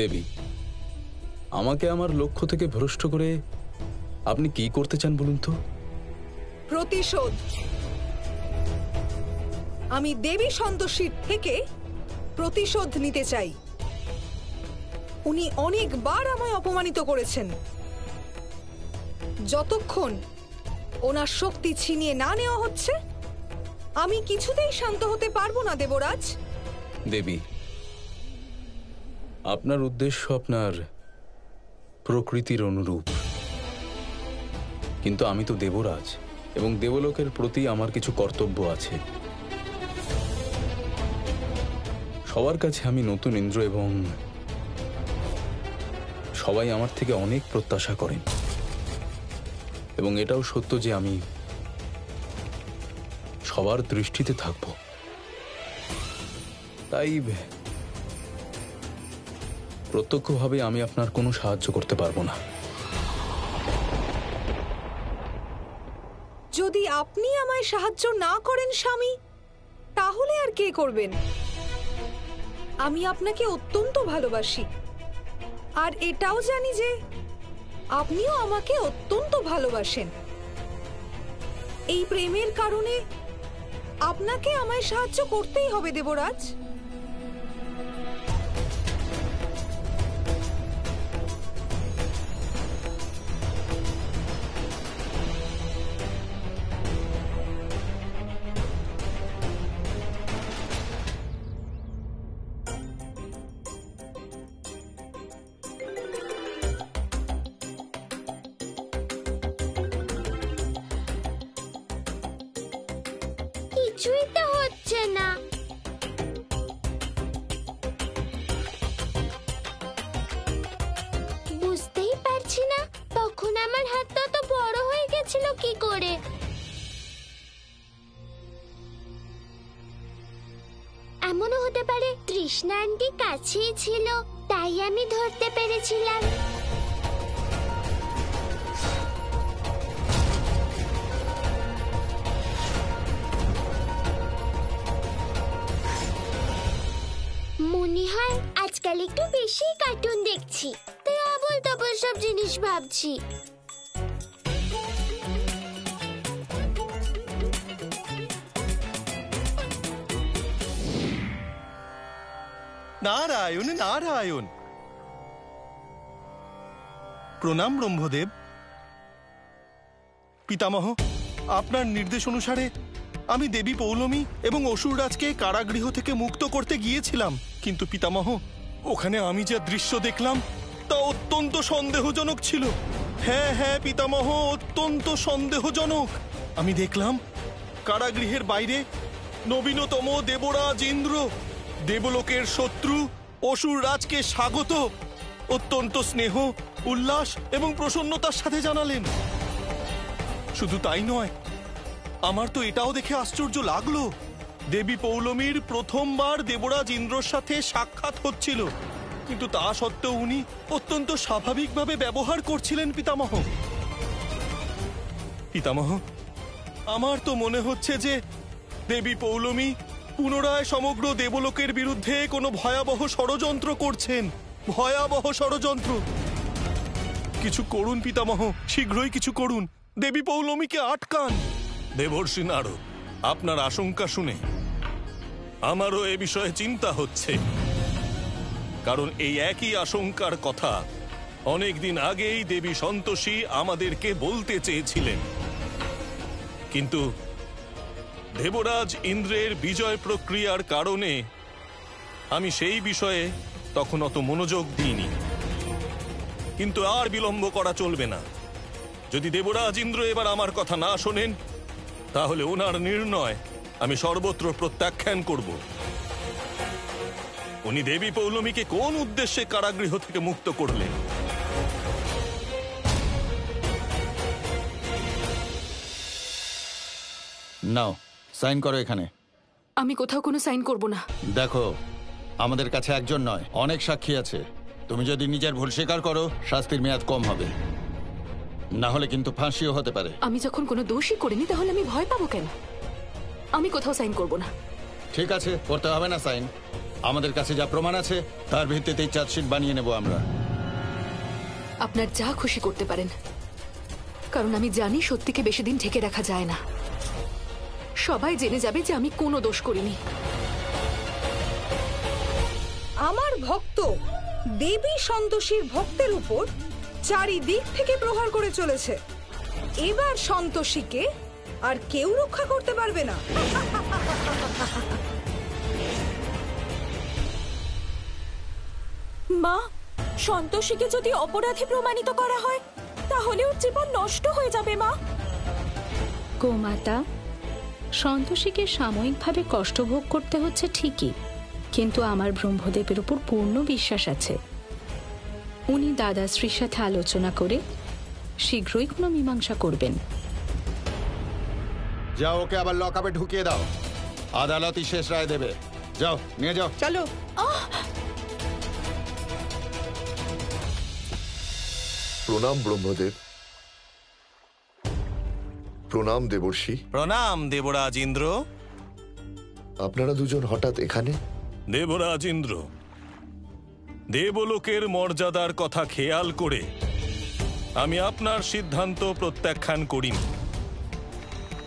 দেবী, আমাকে আমার লক্ষ্য থেকে ভ্রষ্ট করে আপনি কি করতে চান বলুন তো? প্রতিশোধ। আমি দেবী সন্তোষীর থেকে প্রতিশোধ নিতে চাই। উনি অনেকবার আমায় অপমানিত করেছেন। যতক্ষণ ওনার শক্তি ছিনিয়ে না নেওয়া হচ্ছে, আমি কিছুতেই শান্ত হতে পারবো না দেবরাজ। দেবী, আপনার উদ্দেশ্য আপনার প্রকৃতির অনুরূপ, কিন্তু আমি তো দেবরাজ এবং দেবলোকের প্রতি আমার কিছু কর্তব্য আছে। সবার কাছে আমি নতুন ইন্দ্র এবং সবাই আমার থেকে অনেক প্রত্যাশা করেন, এবং এটাও সত্য যে আমি সবার দৃষ্টিতে থাকব। তাই প্রত্যক্ষভাবে আমি আপনার কোনো সাহায্য করতে পারবো না। যদি আপনি আমায় সাহায্য না করেন স্বামী, তাহলে আর কে করবেন? আমি আপনাকে অত্যন্ত ভালোবাসি, আর এটাও জানি যে আপনিও আমাকে অত্যন্ত ভালোবাসেন। এই প্রেমের কারণে আপনাকে আমায় সাহায্য করতেই হবে দেবরাজ। কিছুই তো হচ্ছে না। বুঝতেই পারছি না তখন আমার হাতটা তো বড় হয়ে গেছিল কি করে। এমনও হতে পারে তৃষ্ণা আন্টি কাছেই ছিল, তাই আমি ধরতে পেরেছিলাম। মনে হয় আজকাল একটু বেশি কার্টুন দেখছি, তাই আবল তাবল সব জিনিস ভাবছি। নারায়ণ নারায়ণ। প্রণাম ব্রহ্মদেব। পিতামহ, আপনার নির্দেশ অনুসারে আমি দেবী পৌলমী এবং অসুররাজকে কারাগৃহ থেকে মুক্ত করতে গিয়েছিলাম, কিন্তু পিতামহ, ওখানে আমি যা দৃশ্য দেখলাম তা অত্যন্ত সন্দেহজনক ছিল। হ্যাঁ হ্যাঁ পিতামহ, অত্যন্ত সন্দেহজনক। আমি দেখলাম কারাগৃহের বাইরে নবীনতম দেবরাজ ইন্দ্র দেবলোকের শত্রু অসুররাজকে স্বাগত অত্যন্ত স্নেহ, উল্লাস এবং প্রসন্নতার সাথে জানালেন। শুধু তাই নয়, আমার তো এটাও দেখে আশ্চর্য লাগলো, দেবী পৌলমীর প্রথমবার দেবরাজ ইন্দ্রর সাথে সাক্ষাৎ হচ্ছিল, কিন্তু তা সত্ত্বেও উনি অত্যন্ত স্বাভাবিকভাবে ব্যবহার করছিলেন। পিতামহ, পিতামহ, আমার তো মনে হচ্ছে যে দেবী পৌলমী পুনরায় সমগ্র দেবলোকের বিরুদ্ধে কোনো ভয়াবহ ষড়যন্ত্র করছেন। ভয়াবহ ষড়যন্ত্র। কিছু করুন পিতামহ, শীঘ্রই কিছু করুন, দেবী পৌলমীকে আটকান। দেবর্ষি নারদ, আপনার আশঙ্কা শুনে আমারও এ বিষয়ে চিন্তা হচ্ছে, কারণ এই একই আশঙ্কার কথা অনেকদিন আগেই দেবী সন্তোষী আমাদেরকে বলতে চেয়েছিলেন, কিন্তু দেবরাজ ইন্দ্রের বিজয় প্রক্রিয়ার কারণে আমি সেই বিষয়ে তখন অত মনোযোগ দিইনি। কিন্তু আর বিলম্ব করা চলবে না। যদি দেবরাজ ইন্দ্র এবার আমার কথা না শোনেন, তাহলে ওনার নির্ণয় আমি সর্বত্র প্রত্যাখ্যান করব। উনি দেবী পৌলমীকে কোন উদ্দেশ্যে কারাগৃহ থেকে মুক্ত করলেন? নাও সাইন করো এখানে। আমি কোথাও কোনো সাইন করব না। দেখো, আমাদের কাছে একজন নয়, অনেক সাক্ষী আছে। তুমি যদি নিজের ভুল স্বীকার করো, শাস্তির মেয়াদ কম হবে, না হলে কিন্তু ফাঁসিও হতে পারে। আমি যখন কোনো দোষই করিনি, তাহলে আমি ভয় পাবো কেন? আমি কোথাও সাইন করব না। ঠিক আছে, করতে হবে না সাইন। আমাদের কাছে যা প্রমাণ আছে তার ভিত্তিতেই চার্জশিট বানিয়ে নেব আমরা। আপনার যা খুশি করতে পারেন, কারণ আমি জানি সত্যিকে বেশি দিন ঢেকে রাখা যায় না। সবাই জেনে যাবে যে আমি কোনো দোষ করিনি। আমার ভক্ত দেবী সন্তোষীর ভক্তের উপর চারিদিক থেকে প্রহার করে চলেছে। এবার সন্তোষীকে আর কেউ রক্ষা করতে পারবে না। মা, সন্তোষীকে যদি অপরাধী প্রমাণিত করা হয় তাহলে ওর জীবন নষ্ট হয়ে যাবে। মা, গোমাতা, সন্তোষীকে সাময়িকভাবে কষ্ট ভোগ করতে হচ্ছে ঠিকই, কিন্তু আমার ব্রহ্মদেবের উপর পূর্ণ বিশ্বাস আছে। উনি দাদাশ্রীর সাথে আলোচনা করে শীঘ্রই কোনো মীমাংসা করবেন। যাও, ওকে আবার লকআপে ঢুকিয়ে দাও। আদালতই শেষ রায় দেবে। যাও, নিয়ে যাও। চলো। প্রণাম ব্রহ্মদেব। প্রণাম দেবর্ষি। প্রণাম দেবরাজ ইন্দ্র। আপনারা দুজন হঠাৎ এখানে? দেবরাজ ইন্দ্র, দেবলোকের মর্যাদার কথা খেয়াল করে আমি আপনার সিদ্ধান্ত প্রত্যাখ্যান করিনি,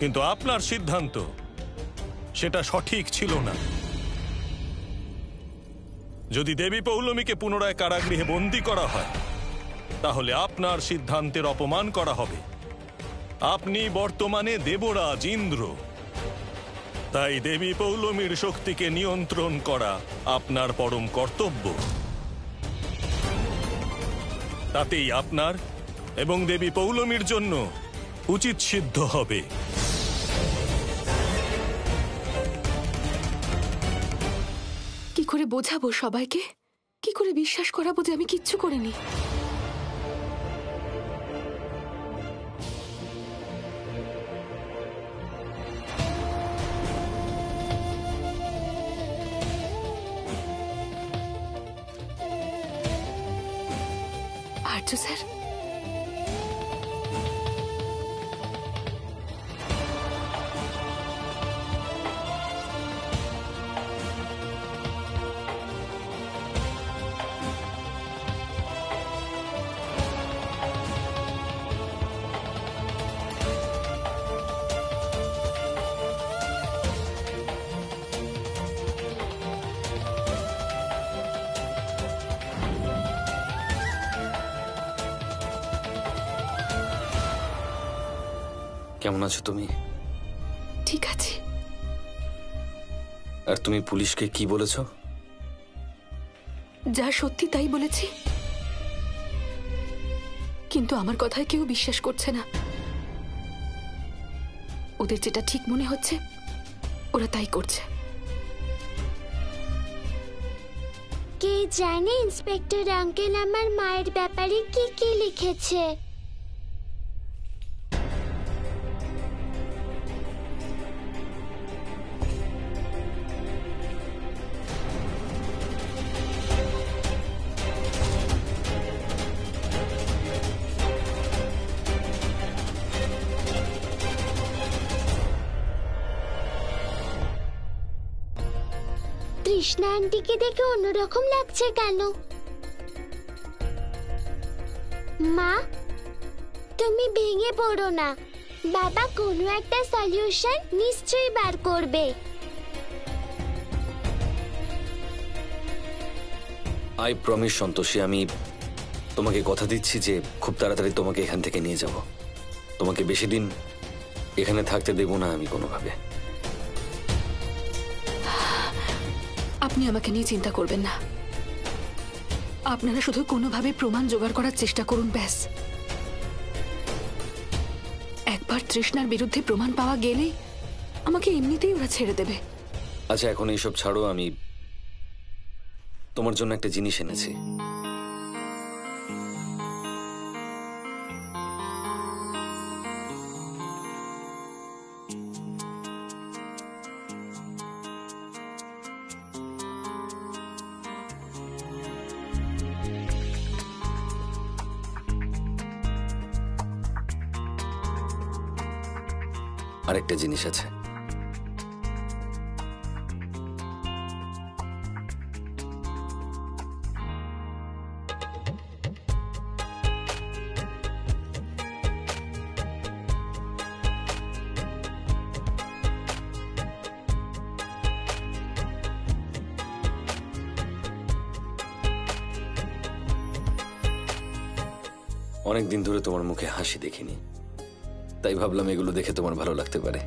কিন্তু আপনার সিদ্ধান্ত সেটা সঠিক ছিল না। যদি দেবী পৌলমীকে পুনরায় কারাগৃহে বন্দী করা হয় তাহলে আপনার সিদ্ধান্তের অপমান করা হবে। আপনি বর্তমানে দেবরাজ ইন্দ্র, তাই দেবী পৌলমীর শক্তিকে নিয়ন্ত্রণ করা আপনার পরম কর্তব্য। তাতেই আপনার এবং দেবী পৌলমীর জন্য উচিত সিদ্ধ হবে। কি করে বোঝাবো সবাইকে? কি করে বিশ্বাস করাবো যে আমি কিচ্ছু করিনি? আর্য স্যার, কেমন আছো তুমি? ঠিক আছে। আর তুমি পুলিশকে কি বলেছো? যা সত্যি তাই বলেছি, কিন্তু আমার কথায় কেউ বিশ্বাস করছে না। ওদের যেটা ঠিক মনে হচ্ছে ওরা তাই করছে। কে জানে ইন্সপেক্টর আঙ্কেল আমার মায়ের ব্যাপারে কি কি লিখেছে? কৃষ্ণা আন্টিকে দেখে অন্যরকম লাগছে কেন? মা, তুমি ভেঙে পড়ো না। বাবা কোনো একটা সলিউশন নিশ্চয়ই বার করবে। আই প্রমিস সন্তোষী, আমি তোমাকে কথা দিচ্ছি যে খুব তাড়াতাড়ি তোমাকে এখান থেকে নিয়ে যাব। তোমাকে বেশি দিন এখানে থাকতে দেব না আমি কোনোভাবে। আপনি আমাকে নিয়ে চিন্তা করবেন না। আপনারা শুধু কোনোভাবে প্রমাণ জোগাড় করার চেষ্টা করুন, ব্যাস। একবার তৃষ্ণার বিরুদ্ধে প্রমাণ পাওয়া গেলে আমাকে এমনিতেই ওরা ছেড়ে দেবে। আচ্ছা, এখন এইসব ছাড়ো, আমি তোমার জন্য একটা জিনিস এনেছি। আরেকটা জিনিস আছে। অনেকদিন ধরে তোমার মুখে হাসি দেখিনি, তাই ভাবলাম এগুলো দেখে তোমার ভালো লাগতে পারে।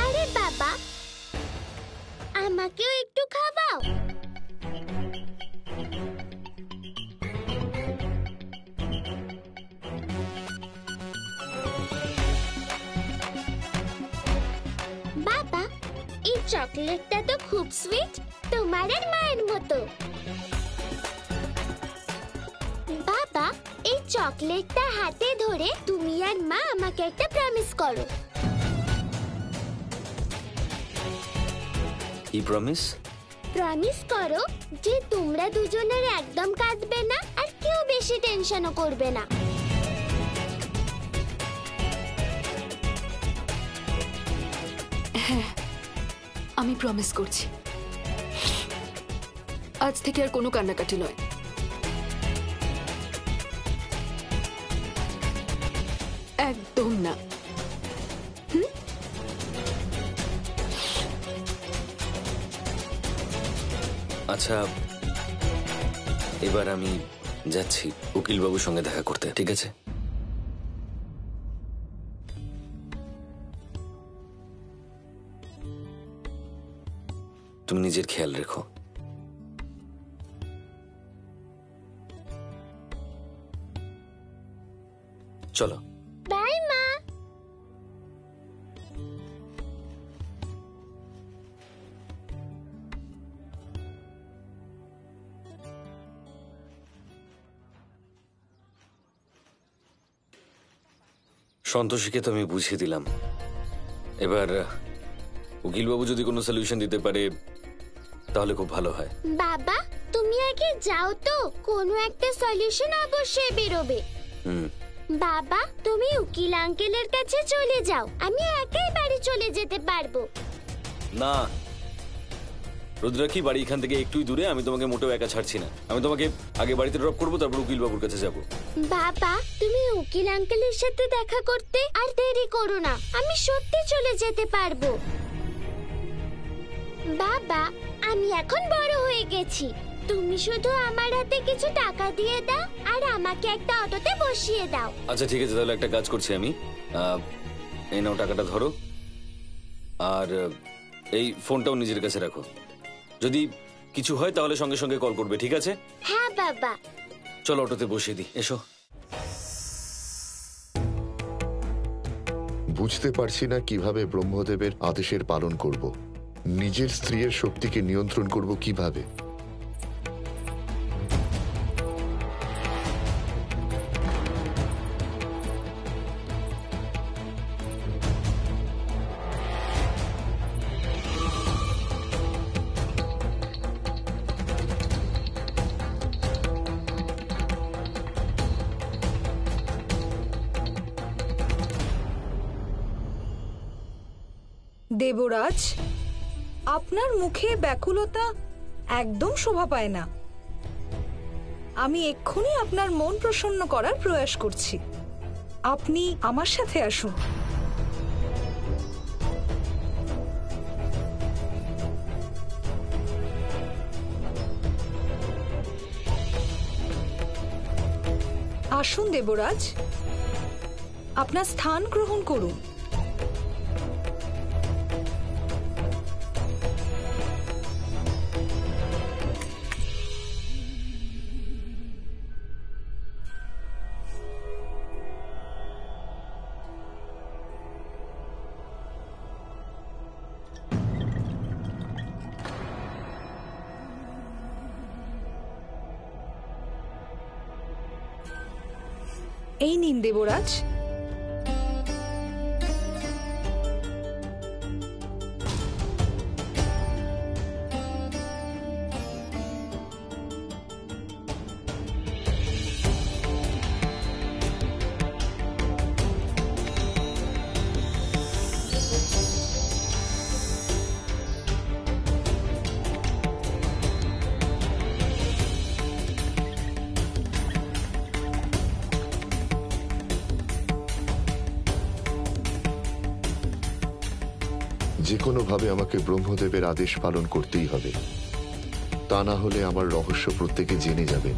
আরে বাবা, আমাকেও একটু খাওয়াও। বাবা, এই চকলেটটা তো খুব সুইট, তোমার আর মায়ের মতো। বাবা, এই চকলেটটা হাতে ধরে তুমি আর মা আমাকে একটা প্রমিস করো। কি প্রমিস? প্রমিস করো যে তোমরা দুজনের একদম কাঁদবে না আর কেউ বেশি টেনশনও করবে না। হ্যাঁ, আমি প্রমিস করছি। আজ থেকে আর কোনো কান্নাকাটি নয়। একদম না। আচ্ছা, এবার আমি যাচ্ছি উকিলবাবুর সঙ্গে দেখা করতে, ঠিক আছে? তুমি নিজের খেয়াল রেখো। চলো। বাই মা। সন্তোষীকে তো আমি বুঝিয়ে দিলাম। এবার উকিলবাবু যদি কোনো সলিউশন দিতে পারে তাহলে খুব ভালো হয়। বাবা, তুমি আগে যাও তো, কোনো একটা সলিউশন অবশ্যই বেরোবে। বাবা, তুমি উকিল আঙ্কেলের কাছে চলে যাও, আমি একাই বাড়ি চলে যেতে পারবো। না রুদ্রাক্ষী, বাড়ি এখান থেকে একটুই দূরে, আমি তোমাকে মোটেও একা ছাড়ছি না। আমি তোমাকে আগে বাড়িতে ড্রপ করবো, তারপর উকিলবাবুর কাছে যাব। বাবা, তুমি উকিল আঙ্কেলের সাথে দেখা করতে আর দেরি করো না, আমি সত্যি চলে যেতে পারবো। বাবা, আমি এখন বড় হয়ে গেছি, তুমি শুধু আমার হাতে কিছু টাকা দিয়ে দাও আর আমাকে একটা অটোতে বসিয়ে দাও। আচ্ছা ঠিক আছে, তাহলে একটা কাজ করছি আমি। এই নাও টাকাটা ধরো, আর এই ফোনটাও নিজের কাছে রাখো। যদি কিছু হয় তাহলে সঙ্গে সঙ্গে কল করবে, ঠিক আছে? হ্যাঁ বাবা। চলো অটোতে বসিয়ে দিই, এসো। বুঝতে পারছি না কিভাবে ব্রহ্মদেবের আদেশের পালন করব। নিজের স্ত্রীর শক্তিকে নিয়ন্ত্রণ করব কিভাবে। দেবরাজ, আপনার মুখে ব্যাকুলতা একদম শোভা পায় না। আমি এক্ষুনি আপনার মন প্রসন্ন করার প্রয়াস করছি। আপনি আমার সাথে আসুন। আসুন দেবরাজ, আপনার স্থান গ্রহণ করুন। এই নিন দেবরাজ। যে কোনোভাবে আমাকে ব্রহ্মদেবের আদেশ পালন করতেই হবে, তা না হলে আমার রহস্য প্রত্যেকে জেনে যাবেন।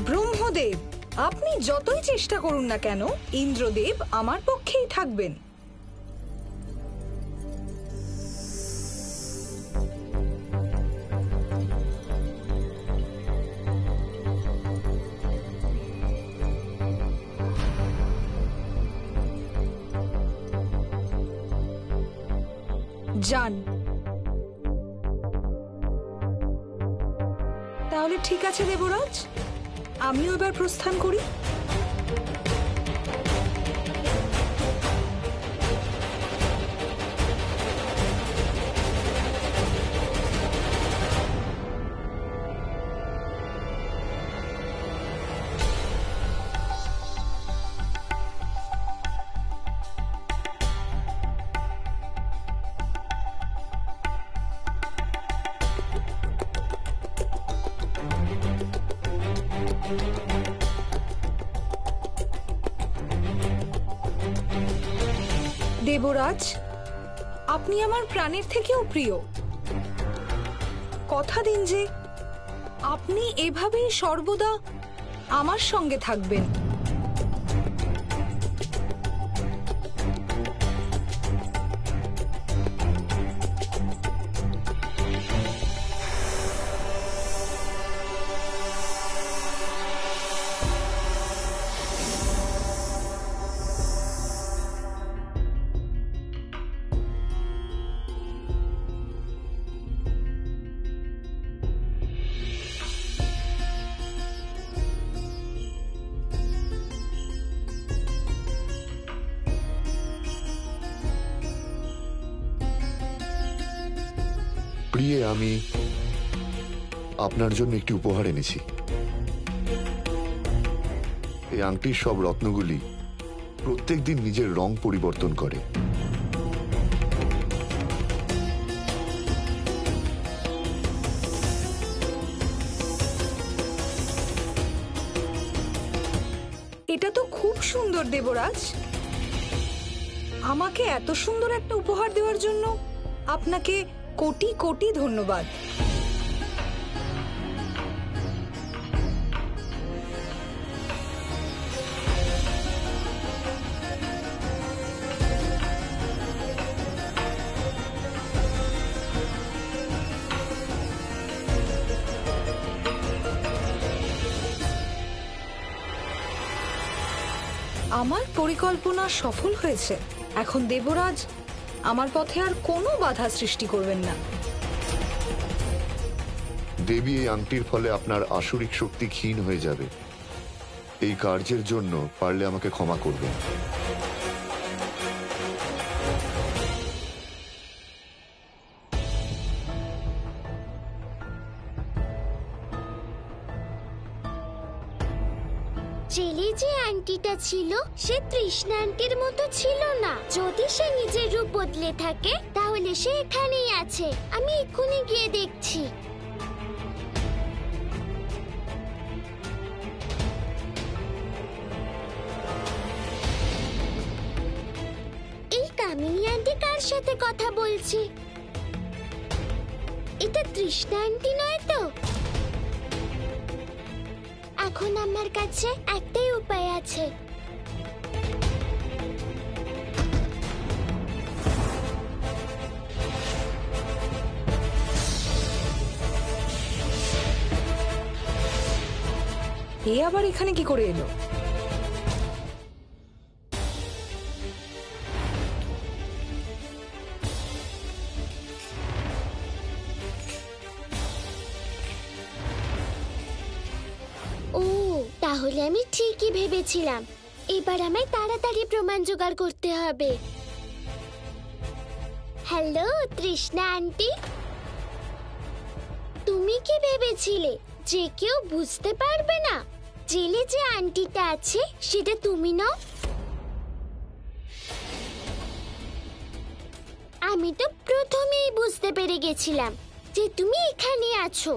ব্রহ্মদেব, আপনি যতই চেষ্টা করুন না কেন, ইন্দ্রদেব আমার পক্ষেই থাকবেন। যান। তাহলে ঠিক আছে দেবরাজ, আমিও এবার প্রস্থান করি। দেবরাজ, আপনি আমার প্রাণের থেকেও প্রিয়। কথা দিন যে আপনি এভাবেই সর্বদা আমার সঙ্গে থাকবেন। প্রিয়ে, আমি আপনার জন্য একটি উপহার এনেছি। এই আংটির সব রত্নগুলি প্রত্যেকদিন নিজের রং পরিবর্তন করে। এটা তো খুব সুন্দর দেবরাজ। আমাকে এত সুন্দর একটা উপহার দেওয়ার জন্য আপনাকে কোটি কোটি ধন্যবাদ। আমার পরিকল্পনা সফল হয়েছে। এখন দেবরাজ আমার পথে আর কোনো বাধা সৃষ্টি করবেন না। দেবী, এই আংটির ফলে আপনার আসুরিক শক্তি ক্ষীণ হয়ে যাবে। এই কার্যের জন্য পারলে আমাকে ক্ষমা করবেন। জেলে যে আন্টিটা ছিল সে তৃষ্ণা আন্টির মতো ছিল না। যদি সে নিজের রূপ বদলে থাকে তাহলে সে এখানেই আছে। আমি এক্ষুনি গিয়ে দেখছি। এই কামিনী আন্টি কার সাথে কথা বলছে? এটা তৃষ্ণা আন্টি নয় তো? এখন আমার কাছে একটাই উপায় আছে। এ আবার এখানে কি করে এলো? তাহলে আমি ঠিকই ভেবেছিলাম। এবার আমায় তাড়াতাড়ি প্রমাণ জোগাড় করতে হবে। হ্যালো তৃষ্ণা আন্টি, তুমি কি ভেবেছিলে যে কেউ বুঝতে পারবে না জেলে যে আন্টিটা আছে সেটা তুমি নও? আমি তো প্রথমেই বুঝতে পেরে গেছিলাম যে তুমি এখানে আছো।